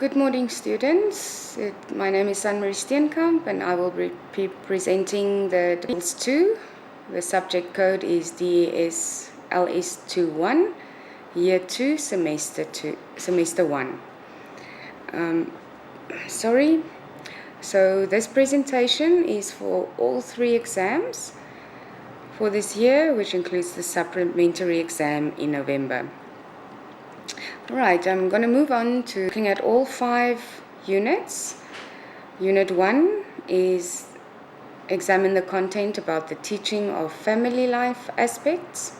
Good morning, students. My name is Anne-Marie Steenkamp, and I will be presenting the Tools 2. The subject code is DES LS21, Year 2, Semester 1. So this presentation is for all 3 exams for this year, which includes the supplementary exam in November. Right, I'm going to move on to looking at all 5 units. Unit 1 is examine the content about the teaching of family life aspects.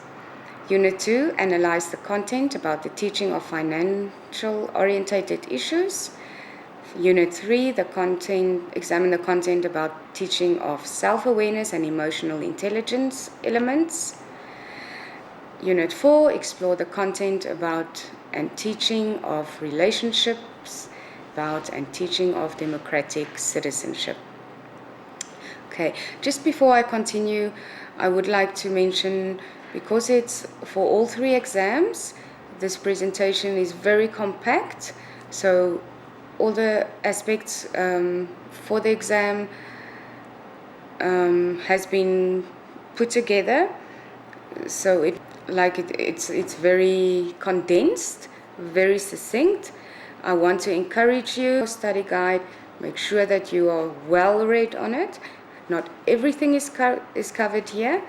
Unit 2, analyze the content about the teaching of financial orientated issues. Unit 3, examine the content about teaching of self-awareness and emotional intelligence elements. Unit 4, explore the content about and teaching of relationships, about and teaching of democratic citizenship. Okay, just before I continue, I would like to mention, because it's for all 3 exams, this presentation is very compact, so all the aspects for the exam has been put together, so it's very condensed, very succinct. I want to encourage you, study guide, make sure that you are well read on it. Not everything is covered here,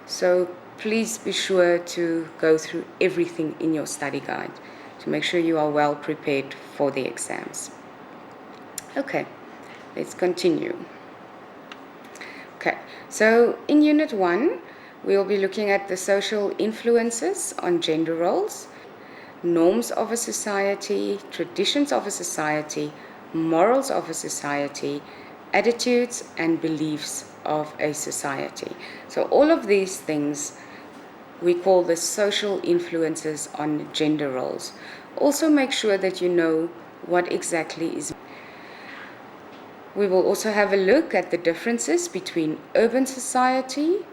so please be sure to go through everything in your study guide to make sure you are well prepared for the exams. Okay, let's continue. Okay, so in Unit 1, we will be looking at the social influences on gender roles, norms of a society, traditions of a society, morals of a society, attitudes and beliefs of a society. So all of these things we call the social influences on gender roles. Also make sure that you know what exactly is. We will also have a look at the differences between urban society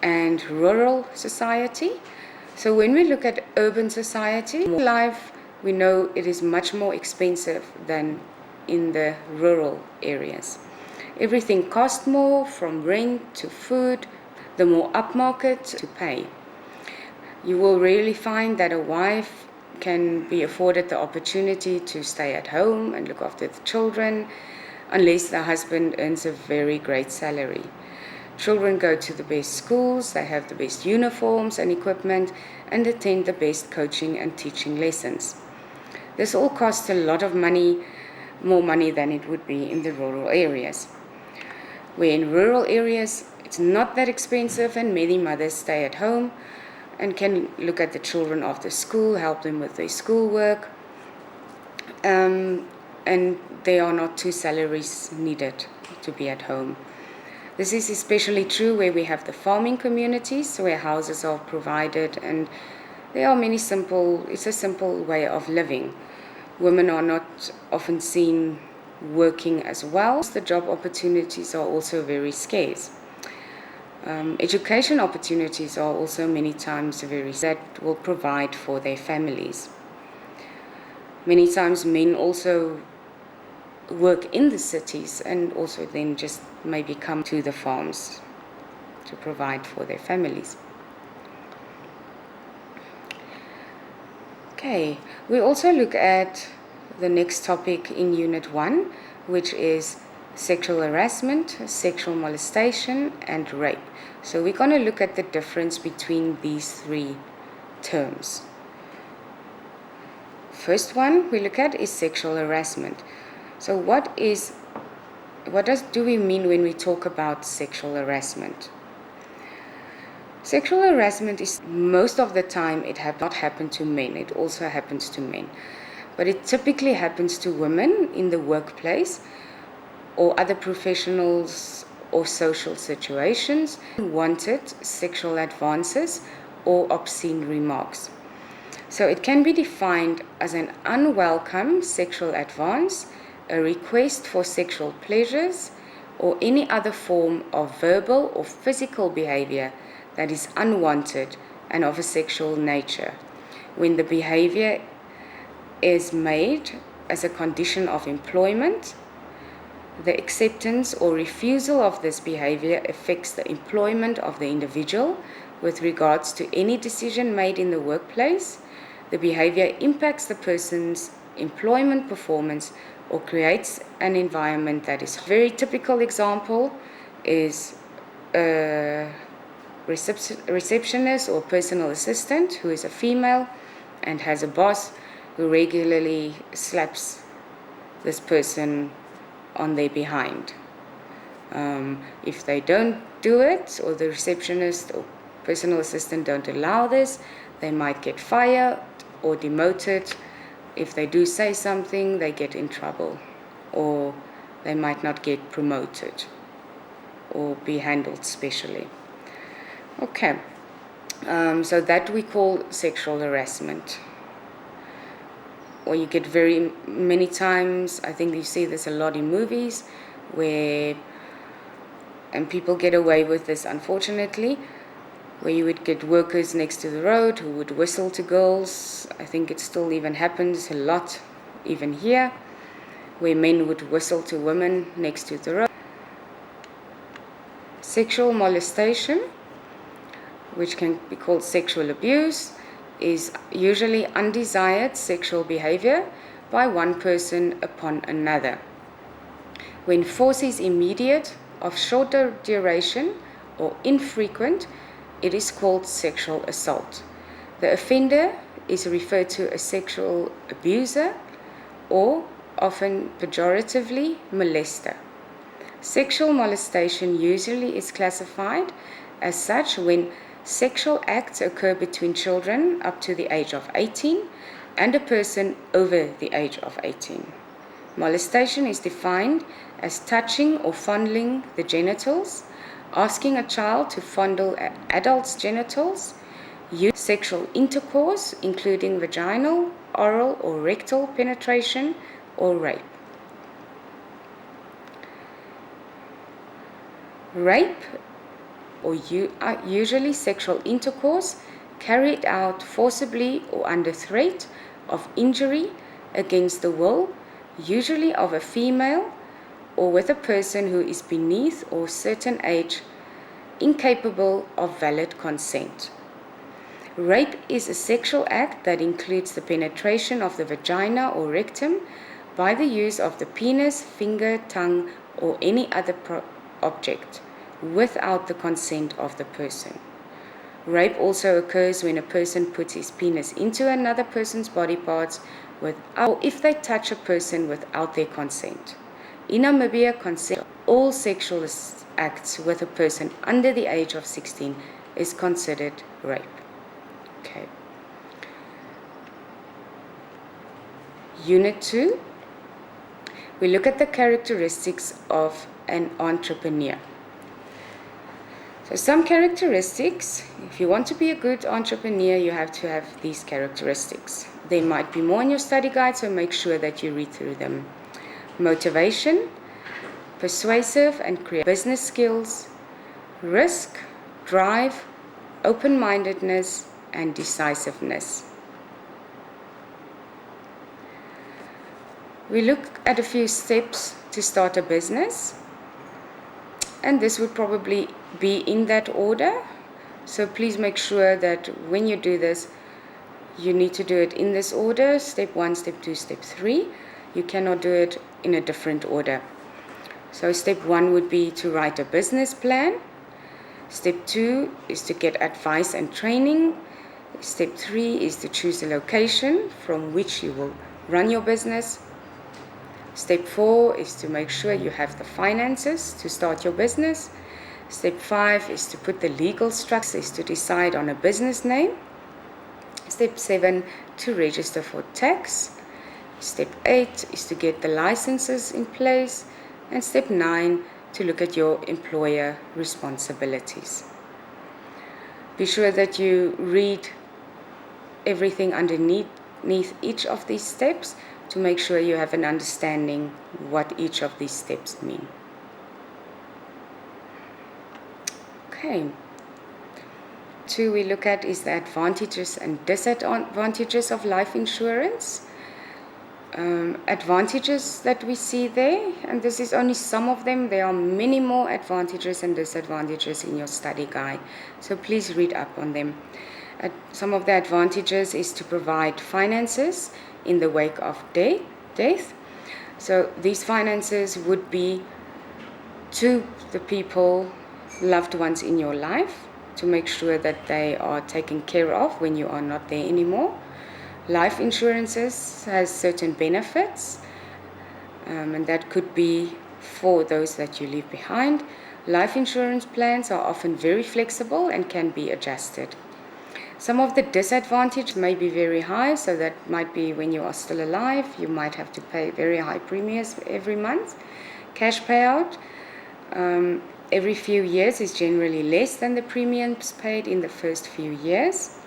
and rural society. So when we look at urban society life, we know it is much more expensive than in the rural areas. Everything costs more, from rent to food, the more upmarket to pay. You will rarely find that a wife can be afforded the opportunity to stay at home and look after the children unless the husband earns a very great salary. Children go to the best schools, they have the best uniforms and equipment, and attend the best coaching and teaching lessons. This all costs a lot of money, more money than it would be in the rural areas. Where in rural areas, it's not that expensive, and many mothers stay at home and can look at the children after school, help them with their schoolwork, and there are not 2 salaries needed to be at home. This is especially true where we have the farming communities, where houses are provided, and there are it's a simple way of living. Women are not often seen working as well. The job opportunities are also very scarce. Education opportunities are also many times that will provide for their families. Many times men also work in the cities and also then just maybe come to the farms to provide for their families. Okay, we also look at the next topic in Unit 1, which is sexual harassment, sexual molestation, and rape. So we're going to look at the difference between these 3 terms. First one we look at is sexual harassment. So what do we mean when we talk about sexual harassment? Sexual harassment is, most of the time, it has not happened to men. It also happens to men. But it typically happens to women in the workplace or other professionals or social situations, unwanted sexual advances or obscene remarks. So it can be defined as an unwelcome sexual advance, a request for sexual pleasures, or any other form of verbal or physical behavior that is unwanted and of a sexual nature, when the behavior is made as a condition of employment. The acceptance or refusal of this behavior affects the employment of the individual with regards to any decision made in the workplace. The behavior impacts the person's employment performance or creates an environment that is. A very typical example is a receptionist or personal assistant who is a female and has a boss who regularly slaps this person on their behind. If they don't do it, or the receptionist or personal assistant don't allow this, they might get fired or demoted. If they do say something, they get in trouble, or they might not get promoted or be handled specially. Okay, so that we call sexual harassment. Or you get very many times, I think you see this a lot in movies, and people get away with this unfortunately, where you would get workers next to the road who would whistle to girls. I think it still even happens a lot, even here, where men would whistle to women next to the road. Sexual molestation, which can be called sexual abuse, is usually undesired sexual behavior by one person upon another. When force is immediate, of shorter duration, or infrequent, it is called sexual assault. The offender is referred to as sexual abuser, or often pejoratively molester. Sexual molestation usually is classified as such when sexual acts occur between children up to the age of 18 and a person over the age of 18. Molestation is defined as touching or fondling the genitals, asking a child to fondle an adult's genitals, sexual intercourse, including vaginal, oral, or rectal penetration, or rape. Rape, or usually sexual intercourse carried out forcibly or under threat of injury against the will, usually of a female, or with a person who is beneath or certain age, incapable of valid consent. Rape is a sexual act that includes the penetration of the vagina or rectum by the use of the penis, finger, tongue, or any other object without the consent of the person. Rape also occurs when a person puts his penis into another person's body parts or if they touch a person without their consent. In Namibia, consent of all sexual acts with a person under the age of 16 is considered rape. Okay. Unit 2, we look at the characteristics of an entrepreneur. So some characteristics, if you want to be a good entrepreneur, you have to have these characteristics. They might be more in your study guide, so make sure that you read through them. Motivation, persuasive and creative business skills, risk, drive, open-mindedness, and decisiveness. We look at a few steps to start a business, and this would probably be in that order. So please make sure that when you do this, you need to do it in this order: step 1, step 2, step 3. You cannot do it in a different order. So step 1 would be to write a business plan. Step 2 is to get advice and training. Step 3 is to choose a location from which you will run your business. Step 4 is to make sure you have the finances to start your business. Step 5 is to put the legal structure, is to decide on a business name. Step 7, to register for tax. Step 8 is to get the licenses in place. And step 9, to look at your employer responsibilities. Be sure that you read everything underneath each of these steps to make sure you have an understanding what each of these steps mean. Okay. 2 we look at is the advantages and disadvantages of life insurance. advantages that we see there, and this is only some of them. There are many more advantages and disadvantages in your study guide, so please read up on them. Some of the advantages is to provide finances in the wake of death. So these finances would be to the people, loved ones in your life, to make sure that they are taken care of when you are not there anymore. Life insurances has certain benefits, and that could be for those that you leave behind. Life insurance plans are often very flexible and can be adjusted. Some of the disadvantages may be very high, so that might be when you are still alive, you might have to pay very high premiums every month. Cash payout every few years is generally less than the premiums paid in the first few years.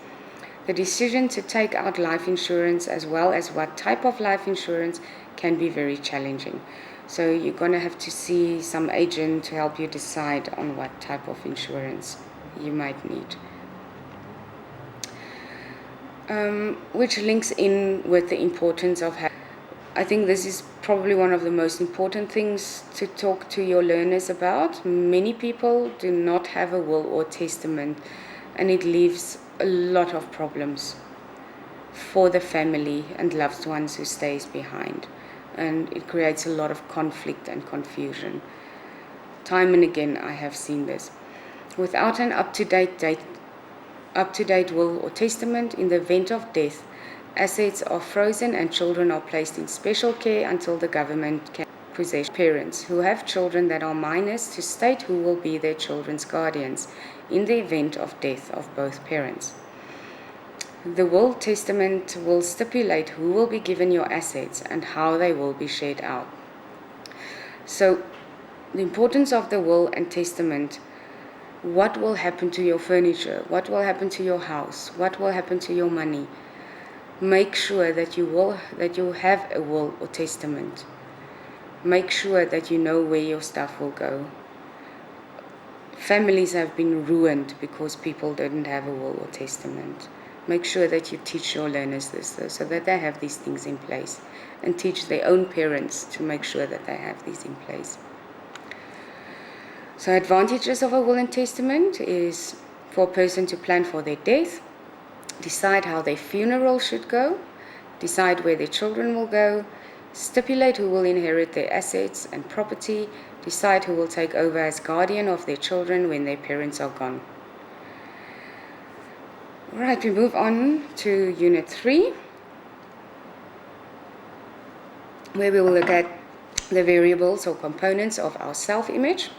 The decision to take out life insurance, as well as what type of life insurance, can be very challenging. So you're going to have to see some agent to help you decide on what type of insurance you might need. Which links in with the importance of I think this is probably one of the most important things to talk to your learners about. Many people do not have a will or testament, and it leaves a lot of problems for the family and loved ones who stays behind, and it creates a lot of conflict and confusion. Time and again I have seen this. Without an up-to-date will or testament, in the event of death, assets are frozen and children are placed in special care until the government can possess. Parents who have children that are minors to state who will be their children's guardians in the event of death of both parents. The will testament will stipulate who will be given your assets and how they will be shared out. So the importance of the will and testament: what will happen to your furniture? What will happen to your house? What will happen to your money? Make sure that you have a will or testament. Make sure that you know where your stuff will go. Families have been ruined because people didn't have a will or testament. Make sure that you teach your learners this, though, so that they have these things in place, and teach their own parents to make sure that they have these in place. So advantages of a will and testament is for a person to plan for their death, decide how their funeral should go, decide where their children will go, stipulate who will inherit their assets and property, decide who will take over as guardian of their children when their parents are gone. Right, we move on to Unit 3, where we will look at the variables or components of our self-image.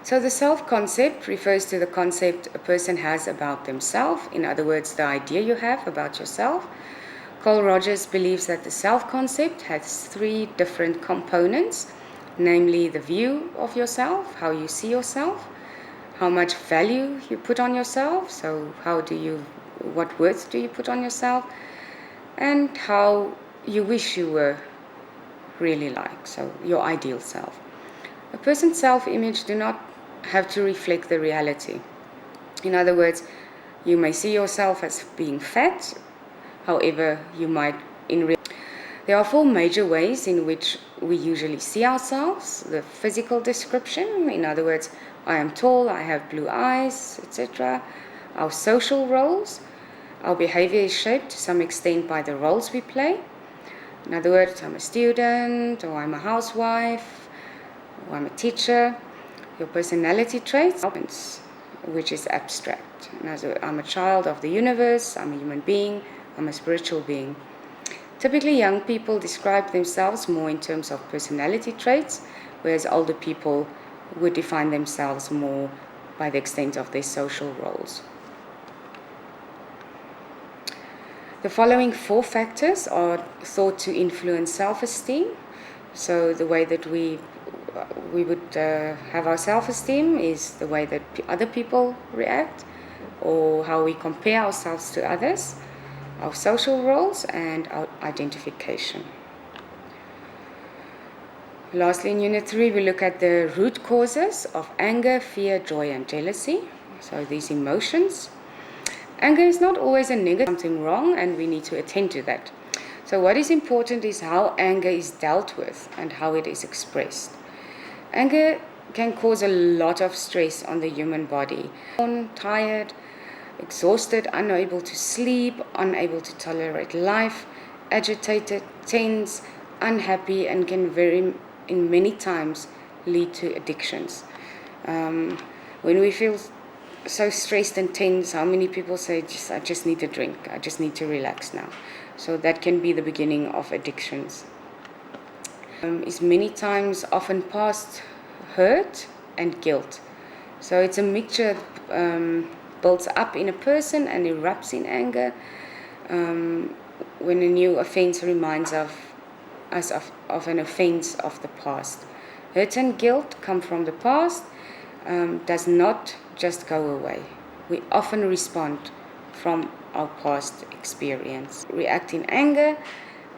So the self-concept refers to the concept a person has about themselves, in other words, the idea you have about yourself. Carl Rogers believes that the self-concept has 3 different components, namely the view of yourself, how you see yourself, how much value you put on yourself, so what worth do you put on yourself, and how you wish you were really like, so your ideal self. A person's self-image do not have to reflect the reality. In other words, you may see yourself as being fat, however, you might There are 4 major ways in which we usually see ourselves. The physical description, in other words, I am tall, I have blue eyes, etc. Our social roles, our behavior is shaped to some extent by the roles we play. In other words, I'm a student, or I'm a housewife, or I'm a teacher. Your personality traits, which is abstract. I'm a child of the universe, I'm a human being, I'm a spiritual being. Typically, young people describe themselves more in terms of personality traits, whereas older people would define themselves more by the extent of their social roles. The following 4 factors are thought to influence self-esteem. So the way that we would have our self-esteem is the way that other people react, or how we compare ourselves to others, our social roles, and our identification. Lastly, in Unit 3, we look at the root causes of anger, fear, joy, and jealousy. So these emotions. Anger is not always a negative, something wrong, and we need to attend to that. So what is important is how anger is dealt with and how it is expressed. Anger can cause a lot of stress on the human body. Tired, exhausted, unable to sleep, unable to tolerate life, agitated, tense, unhappy, and can in many times lead to addictions. When we feel so stressed and tense, how many people say, I just need a drink, I just need to relax now. So that can be the beginning of addictions. Is many times often past hurt and guilt. So it's a mixture, builds up in a person and erupts in anger when a new offense reminds us of an offense of the past. Hurt and guilt come from the past, does not just go away. We often respond from our past experience. React in anger,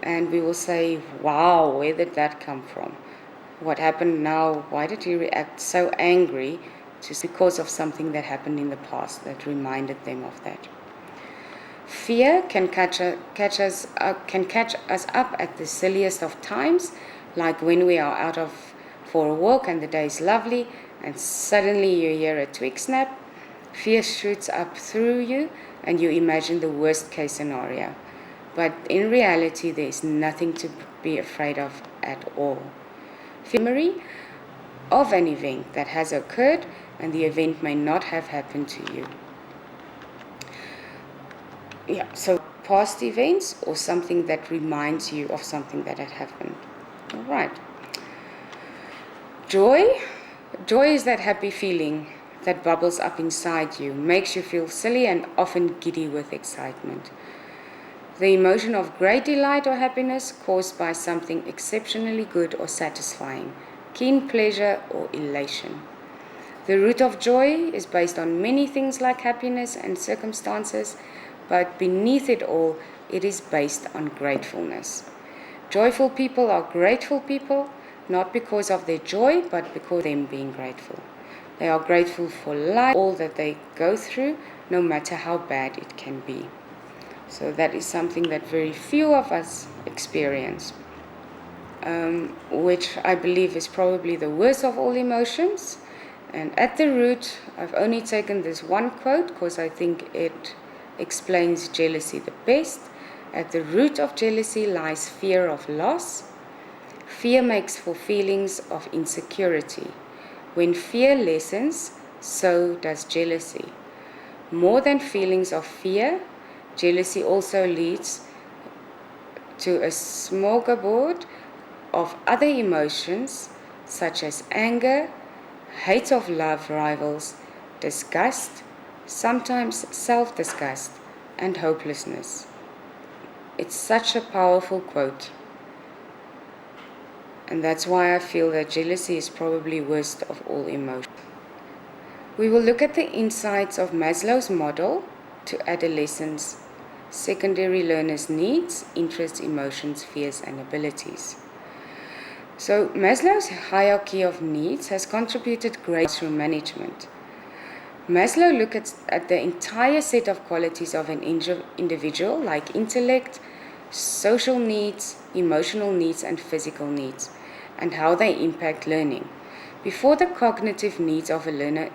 and we will say, wow, where did that come from? What happened now? Why did he react so angry? Just because of something that happened in the past that reminded them of that. Fear can catch us up at the silliest of times, like when we are out for a walk and the day is lovely, and suddenly you hear a twig snap. Fear shoots up through you, and you imagine the worst case scenario. But in reality, there is nothing to be afraid of at all. Memory of an event that has occurred, and the event may not have happened to you. So past events or something that reminds you of something that had happened. All right. Joy is that happy feeling that bubbles up inside you, makes you feel silly and often giddy with excitement. The emotion of great delight or happiness caused by something exceptionally good or satisfying, keen pleasure or elation. The root of joy is based on many things like happiness and circumstances, but beneath it all, it is based on gratefulness. Joyful people are grateful people, not because of their joy, but because of them being grateful. They are grateful for life, all that they go through, no matter how bad it can be. So that is something that very few of us experience, which I believe is probably the worst of all emotions. And at the root, I've only taken this one quote because I think it explains jealousy the best. At the root of jealousy lies fear of loss. Fear makes for feelings of insecurity. When fear lessens, so does jealousy. More than feelings of fear, jealousy also leads to a smorgasbord of other emotions such as anger, hate of love rivals, disgust, sometimes self-disgust, and hopelessness. It's such a powerful quote. And that's why I feel that jealousy is probably worst of all emotions. We will look at the insights of Maslow's model to adolescents, secondary learners' needs, interests, emotions, fears, and abilities. So Maslow's hierarchy of needs has contributed greatly to management. Maslow looked at the entire set of qualities of an individual, like intellect, social needs, emotional needs, and physical needs, and how they impact learning. Before the cognitive needs of a learner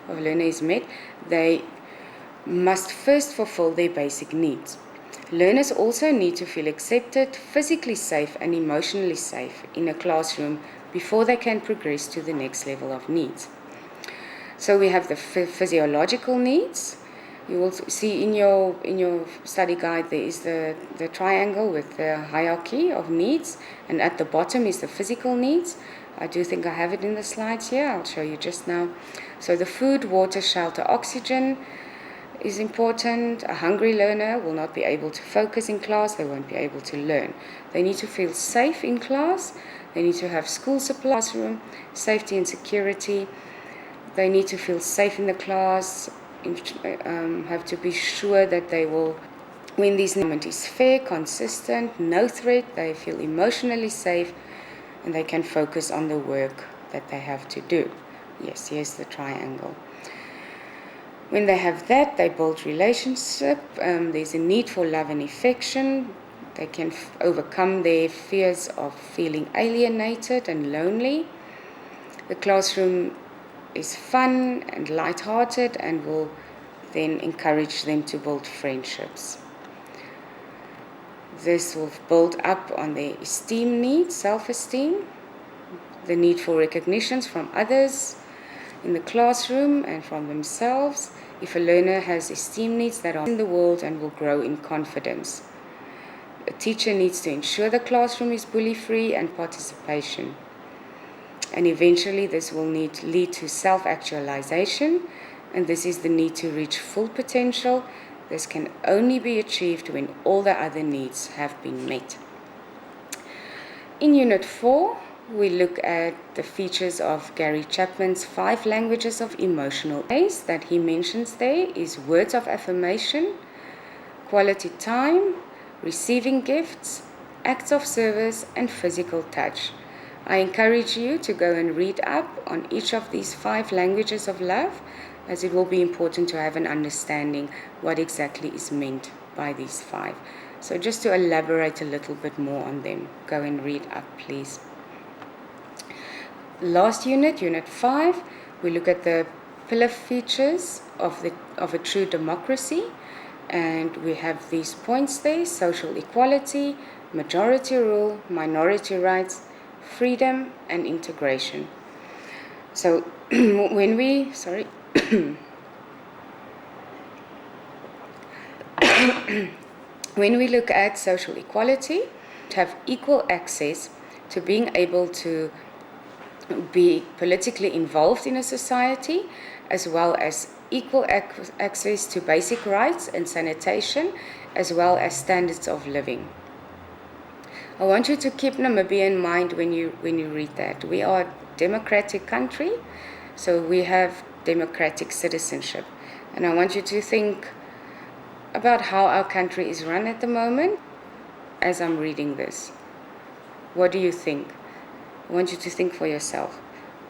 is met, they must first fulfill their basic needs. Learners also need to feel accepted, physically safe, and emotionally safe in a classroom before they can progress to the next level of needs. So we have the physiological needs. You will see in your study guide there is the triangle with the hierarchy of needs, and at the bottom is the physical needs. I do think I have it in the slides here. I'll show you just now. So the food, water, shelter, oxygen is important. A hungry learner will not be able to focus in class. They won't be able to learn. They need to feel safe in class. They need to have school supplies, classroom, safety and security. They need to feel safe in the class, have to be sure that they will, when this environment is fair, consistent, no threat, they feel emotionally safe, and they can focus on the work that they have to do. Yes, here's the triangle. When they have that, they build relationship. There's a need for love and affection. They can overcome their fears of feeling alienated and lonely. The classroom is fun and light-hearted and will then encourage them to build friendships. This will build up on their esteem needs, self-esteem, the need for recognitions from others in the classroom and from themselves. If a learner has esteem needs that are in the world and will grow in confidence. A teacher needs to ensure the classroom is bully-free and participation. And eventually this will lead to self-actualization, and this is the need to reach full potential. This can only be achieved when all the other needs have been met. In Unit 4, we look at the features of Gary Chapman's 5 languages of emotional ways that he mentions there is words of affirmation, quality time, receiving gifts, acts of service, and physical touch. I encourage you to go and read up on each of these 5 languages of love, as it will be important to have an understanding what exactly is meant by these 5. So just to elaborate a little bit more on them, go and read up, please. Last unit, Unit 5, we look at the pillar features of a true democracy, and we have these points there: social equality, majority rule, minority rights, freedom, and integration. So when we when we look at social equality, to have equal access to being able to be politically involved in a society, as well as equal access to basic rights and sanitation, as well as standards of living. I want you to keep Namibia in mind when you read that. We are a democratic country, so we have democratic citizenship. And I want you to think about how our country is run at the moment as I'm reading this. What do you think? I want you to think for yourself.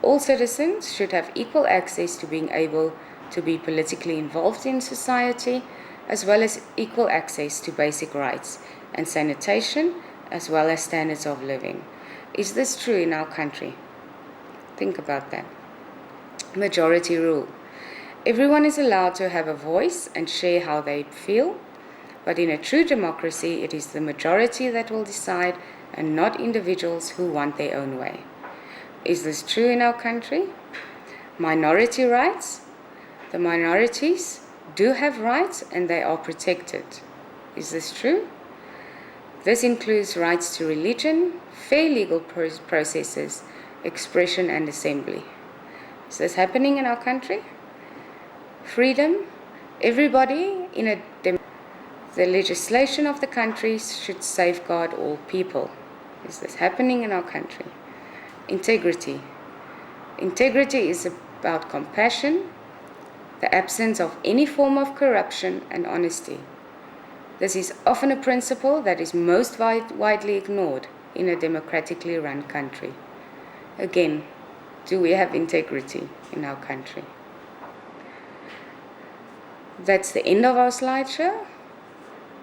All citizens should have equal access to being able to be politically involved in society, as well as equal access to basic rights and sanitation, as well as standards of living. Is this true in our country? Think about that. Majority rule. Everyone is allowed to have a voice and share how they feel, but in a true democracy, it is the majority that will decide and not individuals who want their own way. Is this true in our country? Minority rights. The minorities do have rights and they are protected. Is this true? This includes rights to religion, fair legal processes, expression and assembly. Is this happening in our country? Freedom. Everybody in the legislation of the country should safeguard all people. Is this happening in our country? Integrity. Integrity is about compassion, the absence of any form of corruption, and honesty. This is often a principle that is most widely ignored in a democratically run country. Again, do we have integrity in our country? That's the end of our slideshow.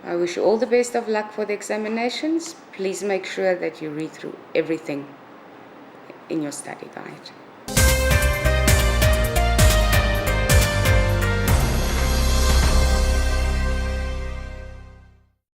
I wish you all the best of luck for the examinations. Please make sure that you read through everything in your study guide.